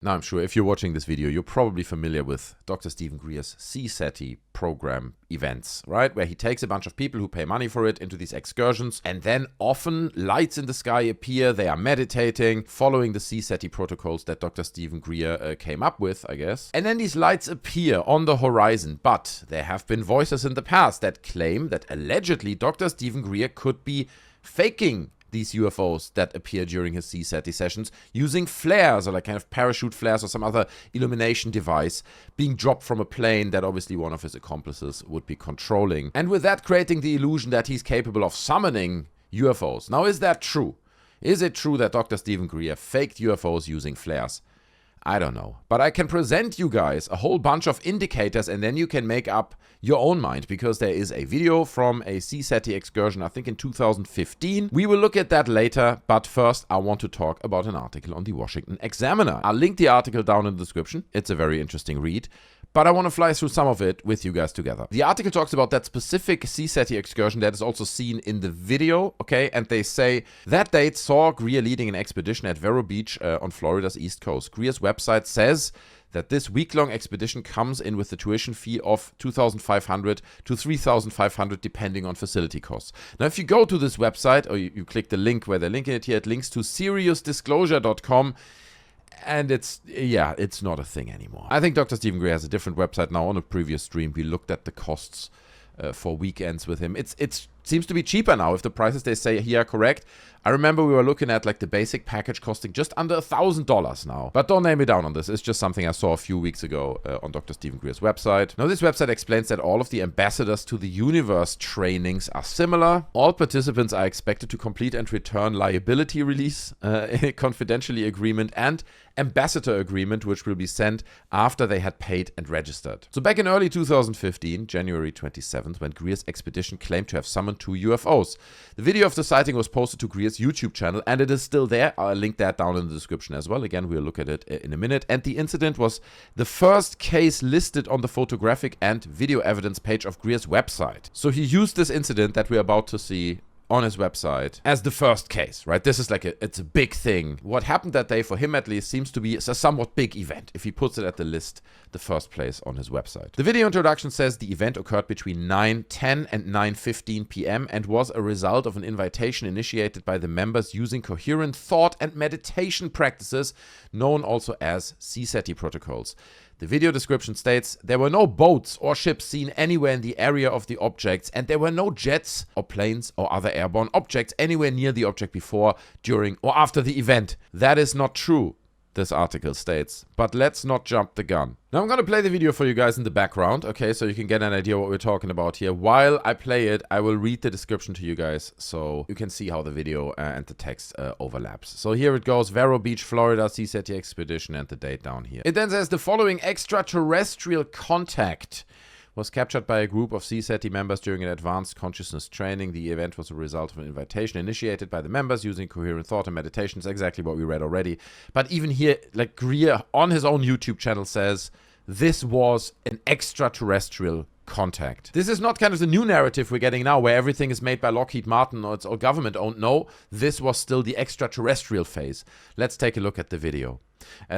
Now, I'm sure if you're watching this video, you're probably familiar with Dr. Stephen Greer's Cseti program events, right? Where he takes a bunch of people who pay money for it into these excursions, and then often lights in the sky appear. They are meditating, following the Cseti protocols that Dr. Stephen Greer came up with, I guess. And then these lights appear on the horizon, but there have been voices in the past that claim that allegedly Dr. Stephen Greer could be faking these UFOs that appear during his Cseti sessions using flares or like kind of parachute flares or some other illumination device being dropped from a plane that obviously one of his accomplices would be controlling. And with that creating the illusion that he's capable of summoning UFOs. Now, is that true? Is it true that Dr. Stephen Greer faked UFOs using flares? I don't know. But I can present you guys a whole bunch of indicators and then you can make up your own mind, because there is a video from a Cseti excursion, I think in 2015. We will look at that later, but first I want to talk about an article on the Washington Examiner. I'll link the article down in the description. It's a very interesting read, but I want to fly through some of it with you guys together. The article talks about that specific Cseti excursion that is also seen in the video, okay? And they say that date saw Greer leading an expedition at Vero Beach on Florida's East Coast. Greer's website says that this week-long expedition comes in with a tuition fee of $2,500 to $3,500 depending on facility costs. Now, if you go to this website, or you click the link where they're linking it here, it links to SeriousDisclosure.com. And it's not a thing anymore. I think Dr. Stephen Greer has a different website now. On a previous stream, we looked at the costs for weekends with him. It seems to be cheaper now if the prices they say here are correct. I remember we were looking at like the basic package costing just under $1,000 now. But don't nail me down on this. It's just something I saw a few weeks ago on Dr. Stephen Greer's website. Now, this website explains that all of the ambassadors to the universe trainings are similar. All participants are expected to complete and return liability release, confidentiality agreement, and ambassador agreement, which will be sent after they had paid and registered. So back in early 2015, January 27th, when Greer's expedition claimed to have summoned 2 UFOs. The video of the sighting was posted to Greer's YouTube channel, and it is still there. I'll link that down in the description as well. Again, we'll look at it in a minute. And the incident was the first case listed on the photographic and video evidence page of Greer's website. So he used this incident that we're about to see on his website as the first case, right? This is like it's a big thing. What happened that day, for him at least, seems to be a somewhat big event if he puts it at the list, the first place on his website. The video introduction says the event occurred between 9:10 and 9:15 p.m. and was a result of an invitation initiated by the members using coherent thought and meditation practices, known also as Cseti protocols. The video description states there were no boats or ships seen anywhere in the area of the objects, and there were no jets or planes or other airborne objects anywhere near the object before, during, or after the event. That is not true, this article states. But let's not jump the gun. Now I'm going to play the video for you guys in the background, okay, so you can get an idea what we're talking about here. While I play it, I will read the description to you guys so you can see how the video and the text overlaps. So here it goes: Vero Beach, Florida, Cseti expedition, and the date down here. It then says the following extraterrestrial contact was captured by a group of Cseti members during an advanced consciousness training. The event was a result of an invitation initiated by the members using coherent thought and meditations, exactly what we read already. But even here, like Greer on his own YouTube channel says, this was an extraterrestrial contact. This is not kind of the new narrative we're getting now, where everything is made by Lockheed Martin or it's all government owned. No, this was still the extraterrestrial phase. Let's take a look at the video.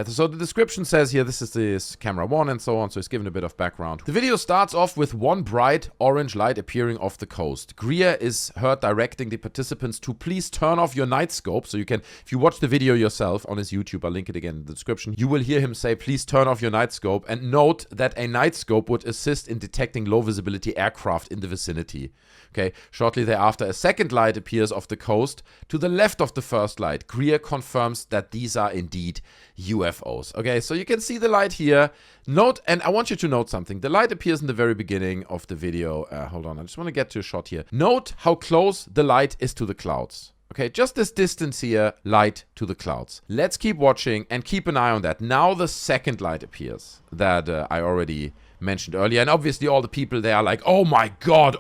So the description says here, this is this camera 1 and so on, so it's given a bit of background. The video starts off with one bright orange light appearing off the coast. Greer is heard directing the participants to please turn off your night scope. So you can, if you watch the video yourself on his YouTube, I'll link it again in the description, you will hear him say, please turn off your night scope, and note that a night scope would assist in detecting low visibility aircraft in the vicinity. Okay, shortly thereafter, a second light appears off the coast to the left of the first light. Greer confirms that these are indeed UFOs. Okay, so you can see the light here. Note, and I want you to note something. The light appears in the very beginning of the video. Hold on, I just want to get to a shot here. Note how close the light is to the clouds. Okay, just this distance here, light to the clouds. Let's keep watching and keep an eye on that. Now the second light appears that I already mentioned earlier, and obviously all the people there are like, oh my god,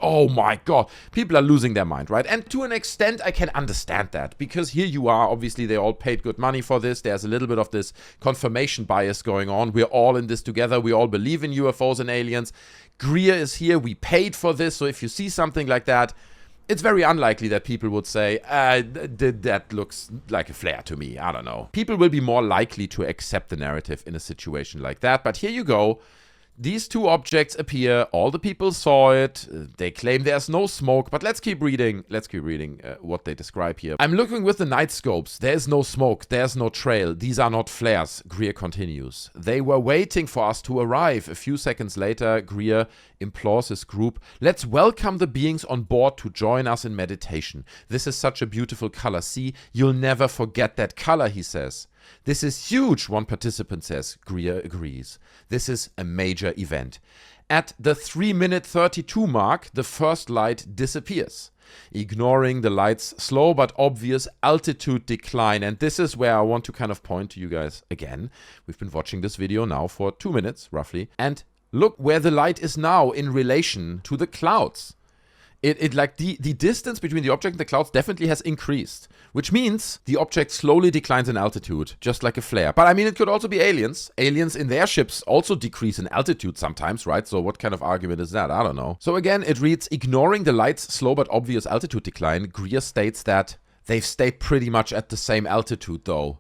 people are losing their mind, right? And to an extent I can understand that, because here you are, obviously they all paid good money for this. There's a little bit of this confirmation bias going on. We're all in this together. We all believe in UFOs and aliens. Greer is here. We paid for this. So if you see something like that, it's very unlikely that people would say, that looks like a flare to me. I don't know. People will be more likely to accept the narrative in a situation like that. But here you go. These two objects appear. All the people saw it. They claim there's no smoke. But let's keep reading. What they describe here. I'm looking with the night scopes. There's no smoke. There's no trail. These are not flares. Greer continues. They were waiting for us to arrive. A few seconds later, Greer implores his group, let's welcome the beings on board to join us in meditation. This is such a beautiful color. See, you'll never forget that color, he says. This is huge, one participant says. Greer agrees. This is a major event. At the 3-minute 32 mark, the first light disappears, ignoring the light's slow but obvious altitude decline. And this is where I want to kind of point to you guys again. We've been watching this video now for 2 minutes, roughly. And look where the light is now in relation to the clouds. The distance between the object and the clouds definitely has increased, which means the object slowly declines in altitude, just like a flare. But I mean, it could also be aliens. Aliens in their ships also decrease in altitude sometimes, right? So what kind of argument is that? I don't know. So again, it reads, ignoring the light's slow but obvious altitude decline, Greer states that they've stayed pretty much at the same altitude though.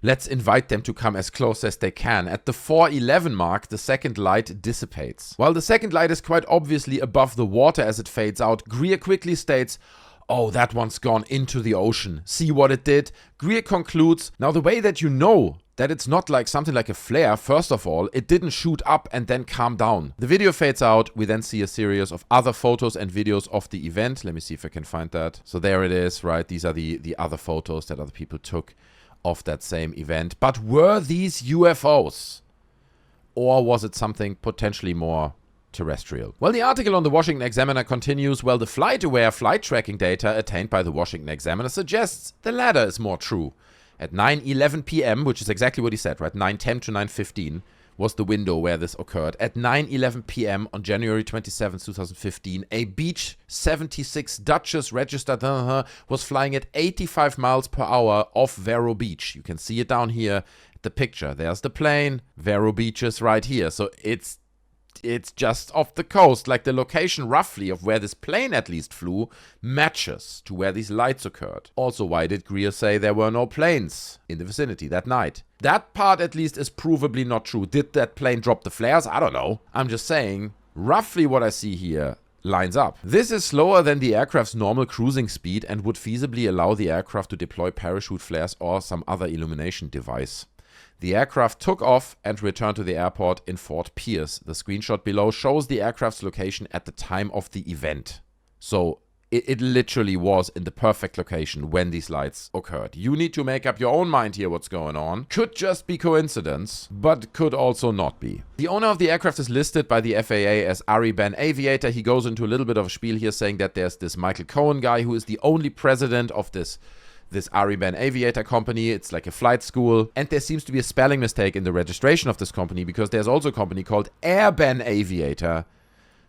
Let's invite them to come as close as they can. At the 4:11 mark, the second light dissipates. While the second light is quite obviously above the water as it fades out, Greer quickly states, oh, that one's gone into the ocean. See what it did? Greer concludes, now the way that you know that it's not like something like a flare, first of all, it didn't shoot up and then calm down. The video fades out. We then see a series of other photos and videos of the event. Let me see if I can find that. So there it is, right? These are the other photos that other people took of that same event. But were these UFOs? Or was it something potentially more terrestrial? Well, the article on the Washington Examiner continues, well, the flight-aware flight tracking data attained by the Washington Examiner suggests the latter is more true. At 9:11 p.m., which is exactly what he said, right? 9:10 to 9:15 was the window where this occurred. At 9:11 p.m. on January 27, 2015, a Beech 76 Duchess registered was flying at 85 miles per hour off Vero Beach. You can see it down here, the picture. There's the plane. Vero Beach is right here. So it's just off the coast. Like the location roughly of where this plane at least flew matches to where these lights occurred. Also, why did Greer say there were no planes in the vicinity that night? That part at least is provably not true. Did that plane drop the flares? I don't know. I'm just saying, roughly what I see here lines up. This is slower than the aircraft's normal cruising speed and would feasibly allow the aircraft to deploy parachute flares or some other illumination device. The aircraft took off and returned to the airport in Fort Pierce. The screenshot below shows the aircraft's location at the time of the event. So it literally was in the perfect location when these lights occurred. You need to make up your own mind here what's going on. Could just be coincidence, but could also not be. The owner of the aircraft is listed by the FAA as Ari Ben Aviator. He goes into a little bit of a spiel here saying that there's this Michael Cohen guy who is the only president of this Ari Ben Aviator company. It's like a flight school. And there seems to be a spelling mistake in the registration of this company because there's also a company called Air Ben Aviator.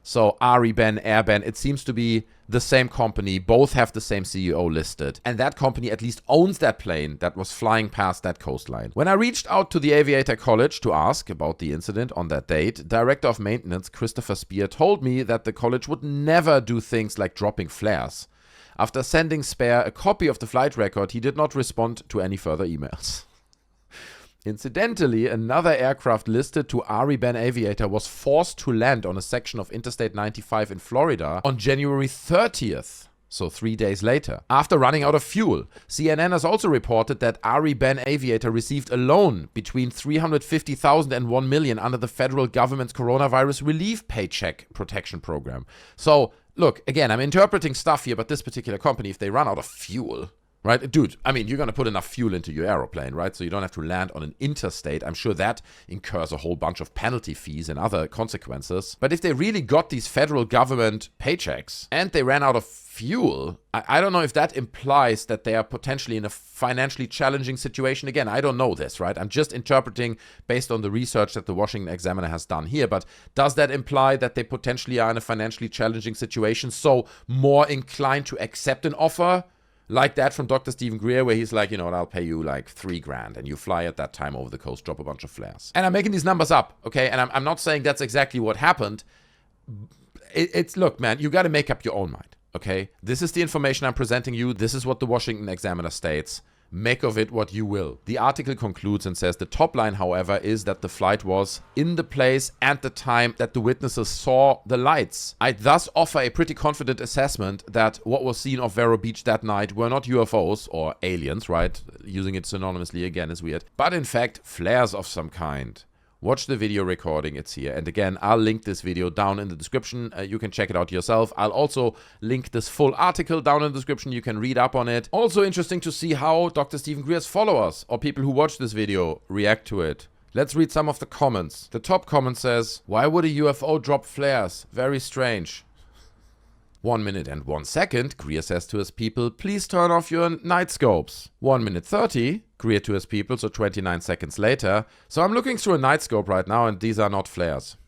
So Ari Ben, Air Ben, it seems to be the same company. Both have the same CEO listed. And that company at least owns that plane that was flying past that coastline. When I reached out to the Aviator College to ask about the incident on that date, Director of Maintenance Christopher Spear told me that the college would never do things like dropping flares. After sending Spear a copy of the flight record, he did not respond to any further emails. Incidentally, another aircraft listed to Ari Ben Aviator was forced to land on a section of Interstate 95 in Florida on January 30th, so 3 days later, after running out of fuel. CNN has also reported that Ari Ben Aviator received a loan between $350,000 and $1 million under the federal government's coronavirus relief paycheck protection program. So, look, again, I'm interpreting stuff here, but this particular company, if they run out of fuel, right? Dude, I mean, you're going to put enough fuel into your aeroplane, right? So you don't have to land on an interstate. I'm sure that incurs a whole bunch of penalty fees and other consequences. But if they really got these federal government paychecks and they ran out of fuel, I don't know if that implies that they are potentially in a financially challenging situation. Again, I don't know this, right? I'm just interpreting based on the research that the Washington Examiner has done here. But does that imply that they potentially are in a financially challenging situation, so more inclined to accept an offer like that from Dr. Stephen Greer, where he's like, you know what, I'll pay you like $3,000 and you fly at that time over the coast, drop a bunch of flares. And I'm making these numbers up, okay? And I'm not saying that's exactly what happened. Look, man, you got to make up your own mind. okay? This is the information I'm presenting you. This is what the Washington Examiner states. Make of it what you will. The article concludes and says the top line, however, is that the flight was in the place and the time that the witnesses saw the lights. I thus offer a pretty confident assessment that what was seen off Vero Beach that night were not UFOs or aliens, right? Using it synonymously again is weird. But in fact, flares of some kind. Watch the video recording, it's here. And again, I'll link this video down in the description. You can check it out yourself. I'll also link this full article down in the description. You can read up on it. Also interesting to see how Dr. Stephen Greer's followers or people who watch this video react to it. Let's read some of the comments. The top comment says, "Why would a UFO drop flares? Very strange." 1 minute and 1 second, Greer says to his people, "Please turn off your night scopes." 1 minute 30, Greer to his people, so 29 seconds later. "So I'm looking through a night scope right now and these are not flares."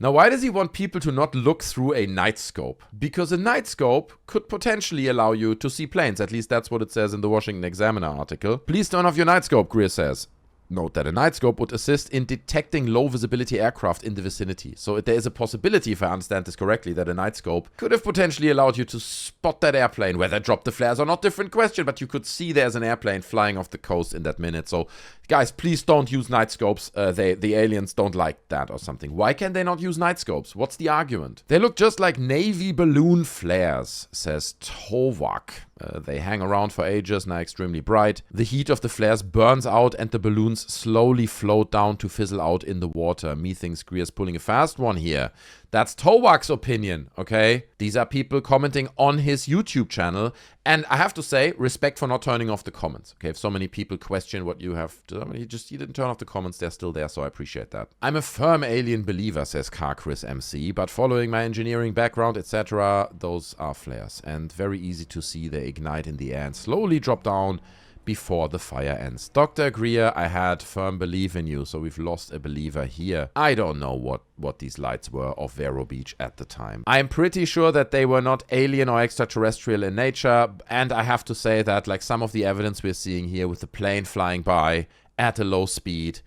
Now, why does he want people to not look through a night scope? Because a night scope could potentially allow you to see planes. At least that's what it says in the Washington Examiner article. "Please turn off your night scope," Greer says. Note that a night scope would assist in detecting low visibility aircraft in the vicinity. So there is a possibility, if I understand this correctly, that a night scope could have potentially allowed you to spot that airplane. Whether it dropped the flares or not, different question, but you could see there's an airplane flying off the coast in that minute. So guys, please don't use night scopes. The aliens don't like that or something. Why can they not use night scopes? What's the argument? "They look just like navy balloon flares," says Tovak. They hang around for ages and are extremely bright. The heat of the flares burns out and the balloons slowly float down to fizzle out in the water. Methinks Greer's pulling a fast one here. That's Tovak's opinion, okay? These are people commenting on his YouTube channel. And I have to say, respect for not turning off the comments, okay? If so many people question what you have done, you didn't turn off the comments, they're still there, so I appreciate that. "I'm a firm alien believer," says Car Chris MC, "but following my engineering background, etc., those are flares. And very easy to see they ignite in the air and slowly drop down before the fire ends. Dr. Greer, I had firm belief in you, so we've lost a believer here. I don't know what these lights were off Vero Beach at the time. I'm pretty sure that they were not alien or extraterrestrial in nature, and I have to say that like some of the evidence we're seeing here with the plane flying by at a low speed,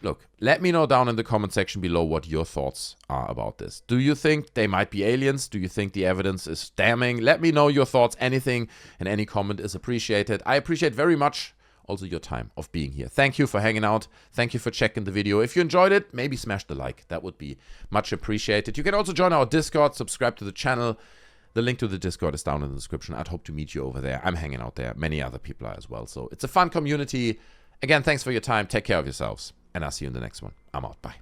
look, let me know down in the comment section below what your thoughts are about this. Do you think they might be aliens? Do you think the evidence is damning? Let me know your thoughts. Anything and any comment is appreciated. I appreciate very much also your time of being here. Thank you for hanging out. Thank you for checking the video. If you enjoyed it, maybe smash the like. That would be much appreciated. You can also join our Discord, subscribe to the channel. The link to the Discord is down in the description. I'd hope to meet you over there. I'm hanging out there. Many other people are as well. So it's a fun community. Again, thanks for your time. Take care of yourselves. And I'll see you in the next one. I'm out. Bye.